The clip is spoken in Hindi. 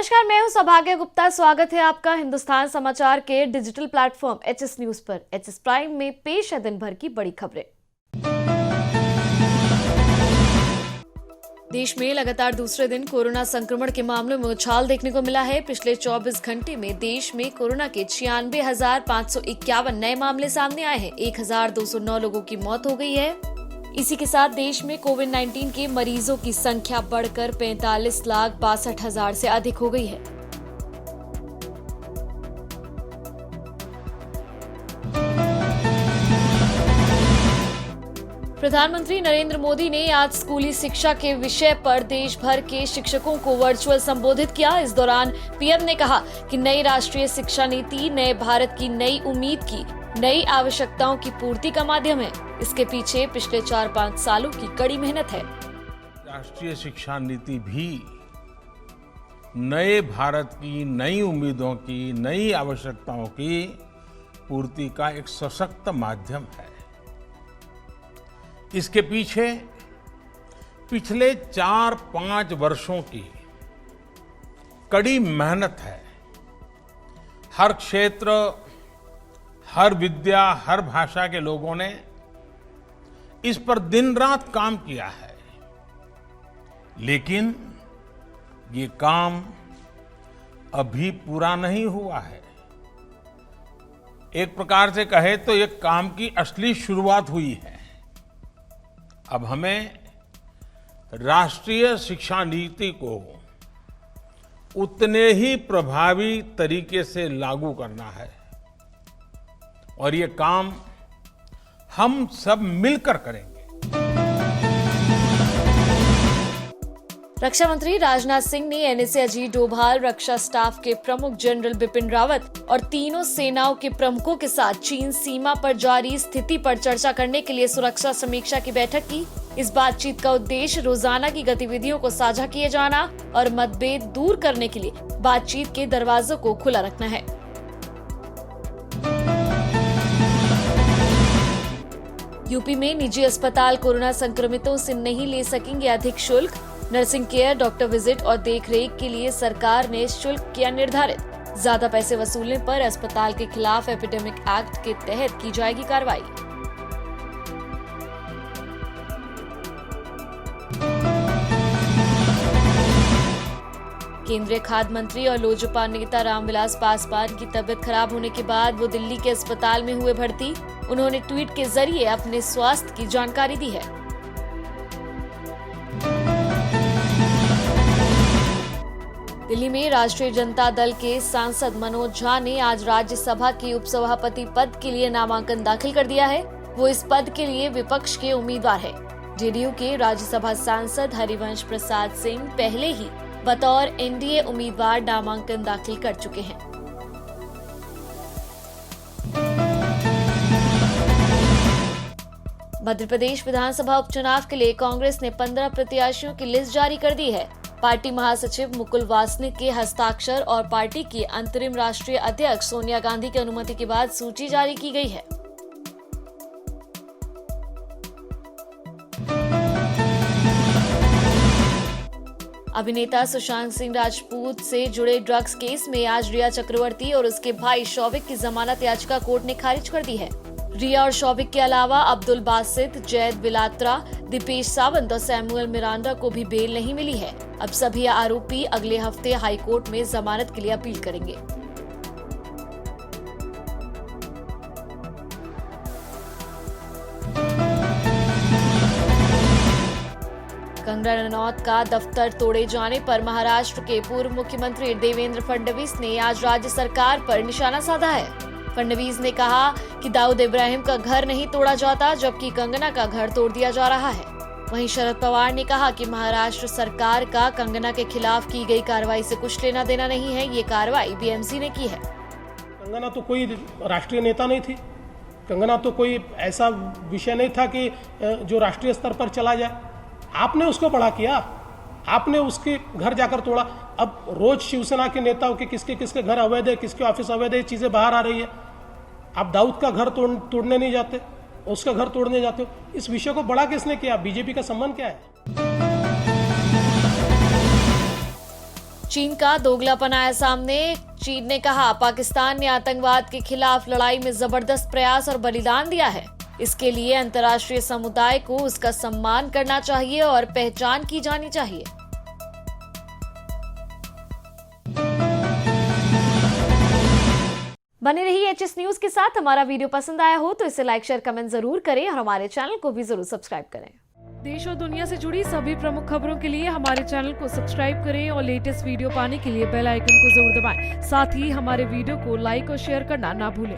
नमस्कार, मैं हूं सौभाग्य गुप्ता। स्वागत है आपका हिंदुस्तान समाचार के डिजिटल प्लेटफॉर्म एचएस न्यूज पर। एचएस प्राइम में पेश है दिन भर की बड़ी खबरें। देश में लगातार दूसरे दिन कोरोना संक्रमण के मामलों में उछाल देखने को मिला है। पिछले 24 घंटे में देश में कोरोना के 96,551 नए मामले सामने आए हैं। 1,209 लोगों की मौत हो गई है। इसी के साथ देश में कोविड-19 के मरीजों की संख्या बढ़कर 45,62,000 से अधिक हो गई है। प्रधानमंत्री नरेंद्र मोदी ने आज स्कूली शिक्षा के विषय पर देश भर के शिक्षकों को वर्चुअल संबोधित किया। इस दौरान पीएम ने कहा कि नई राष्ट्रीय शिक्षा नीति नए भारत की नई उम्मीद की नई आवश्यकताओं की पूर्ति का माध्यम है। इसके पीछे पिछले 4-5 सालों की कड़ी मेहनत है। राष्ट्रीय शिक्षा नीति भी नए भारत की नई उम्मीदों की नई आवश्यकताओं की पूर्ति का एक सशक्त माध्यम है। इसके पीछे पिछले 4-5 वर्षों की कड़ी मेहनत है। हर क्षेत्र, हर विद्या, हर भाषा के लोगों ने इस पर दिन रात काम किया है। लेकिन ये काम अभी पूरा नहीं हुआ है। एक प्रकार से कहे तो ये काम की असली शुरुआत हुई है। अब हमें राष्ट्रीय शिक्षा नीति को उतने ही प्रभावी तरीके से लागू करना है और ये काम हम सब मिलकर करेंगे। रक्षा मंत्री राजनाथ सिंह ने एनएसए अजीत डोभाल, रक्षा स्टाफ के प्रमुख जनरल बिपिन रावत और तीनों सेनाओं के प्रमुखों के साथ चीन सीमा पर जारी स्थिति पर चर्चा करने के लिए सुरक्षा समीक्षा की बैठक की। इस बातचीत का उद्देश्य रोजाना की गतिविधियों को साझा किए जाना और मतभेद दूर करने के लिए बातचीत के दरवाजों को खुला रखना है। यूपी में निजी अस्पताल कोरोना संक्रमितों से नहीं ले सकेंगे अधिक शुल्क। नर्सिंग केयर, डॉक्टर विजिट और देखरेख के लिए सरकार ने शुल्क किया निर्धारित। ज्यादा पैसे वसूलने पर अस्पताल के खिलाफ एपिडेमिक एक्ट के तहत की जाएगी कार्रवाई। केंद्रीय खाद्य मंत्री और लोजपा नेता रामविलास पासवान की तबीयत खराब होने के बाद वो दिल्ली के अस्पताल में हुए भर्ती। उन्होंने ट्वीट के जरिए अपने स्वास्थ्य की जानकारी दी है। दिल्ली में राष्ट्रीय जनता दल के सांसद मनोज झा ने आज राज्यसभा के उपसभापति पद के लिए नामांकन दाखिल कर दिया है। वो इस पद के लिए विपक्ष के उम्मीदवार है। जेडीयू के राज्यसभा सांसद हरिवंश प्रसाद सिंह पहले ही बतौर एनडीए उम्मीदवार नामांकन दाखिल कर चुके हैं। मध्य प्रदेश विधानसभा उपचुनाव के लिए कांग्रेस ने 15 प्रत्याशियों की लिस्ट जारी कर दी है। पार्टी महासचिव मुकुल वासनिक के हस्ताक्षर और पार्टी की अंतरिम राष्ट्रीय अध्यक्ष सोनिया गांधी की अनुमति के बाद सूची जारी की गई है। अभिनेता सुशांत सिंह राजपूत से जुड़े ड्रग्स केस में आज रिया चक्रवर्ती और उसके भाई शौविक की जमानत याचिका कोर्ट ने खारिज कर दी है। रिया और शौविक के अलावा अब्दुल बासित, जैद बिलात्रा, दीपेश सावंत और सैमुअल मिरांडा को भी बेल नहीं मिली है। अब सभी आरोपी अगले हफ्ते हाई कोर्ट में जमानत के लिए अपील करेंगे। कंगना रनौत का दफ्तर तोड़े जाने पर महाराष्ट्र के पूर्व मुख्यमंत्री देवेंद्र फडणवीस ने आज राज्य सरकार पर निशाना साधा है। फडणवीस ने कहा कि दाऊद इब्राहिम का घर नहीं तोड़ा जाता, जबकि कंगना का घर तोड़ दिया जा रहा है। वहीं शरद पवार ने कहा कि महाराष्ट्र सरकार का कंगना के खिलाफ की गई कार्रवाई से कुछ लेना देना नहीं है। ये कार्रवाई बीएमसी ने की है। कंगना तो कोई राष्ट्रीय नेता नहीं थी। कंगना तो कोई ऐसा विषय नहीं था कि जो राष्ट्रीय स्तर पर चला जाए। आपने उसको बड़ा किया, आपने उसके घर जाकर तोड़ा। अब रोज शिवसेना के नेताओं के किसके किसके घर अवैध है, किसके ऑफिस अवैध है, चीजें बाहर आ रही है। आप दाऊद का घर तोड़ने नहीं जाते, उसका घर तोड़ने जाते हो। इस विषय को बड़ा किसने किया? बीजेपी का संबंध क्या है? चीन का दोगलापन आया सामने। चीन ने कहा, पाकिस्तान ने आतंकवाद के खिलाफ लड़ाई में जबरदस्त प्रयास और बलिदान दिया है। इसके लिए अंतर्राष्ट्रीय समुदाय को उसका सम्मान करना चाहिए और पहचान की जानी चाहिए। बने रहिए एचएस न्यूज के साथ। हमारा वीडियो पसंद आया हो तो इसे लाइक, शेयर, कमेंट जरूर करें और हमारे चैनल को भी जरूर सब्सक्राइब करें। देश और दुनिया से जुड़ी सभी प्रमुख खबरों के लिए हमारे चैनल को सब्सक्राइब करें और लेटेस्ट वीडियो पाने के लिए बेल आइकन को जरूर दबाएं। साथ ही हमारे वीडियो को लाइक और शेयर करना ना भूलें।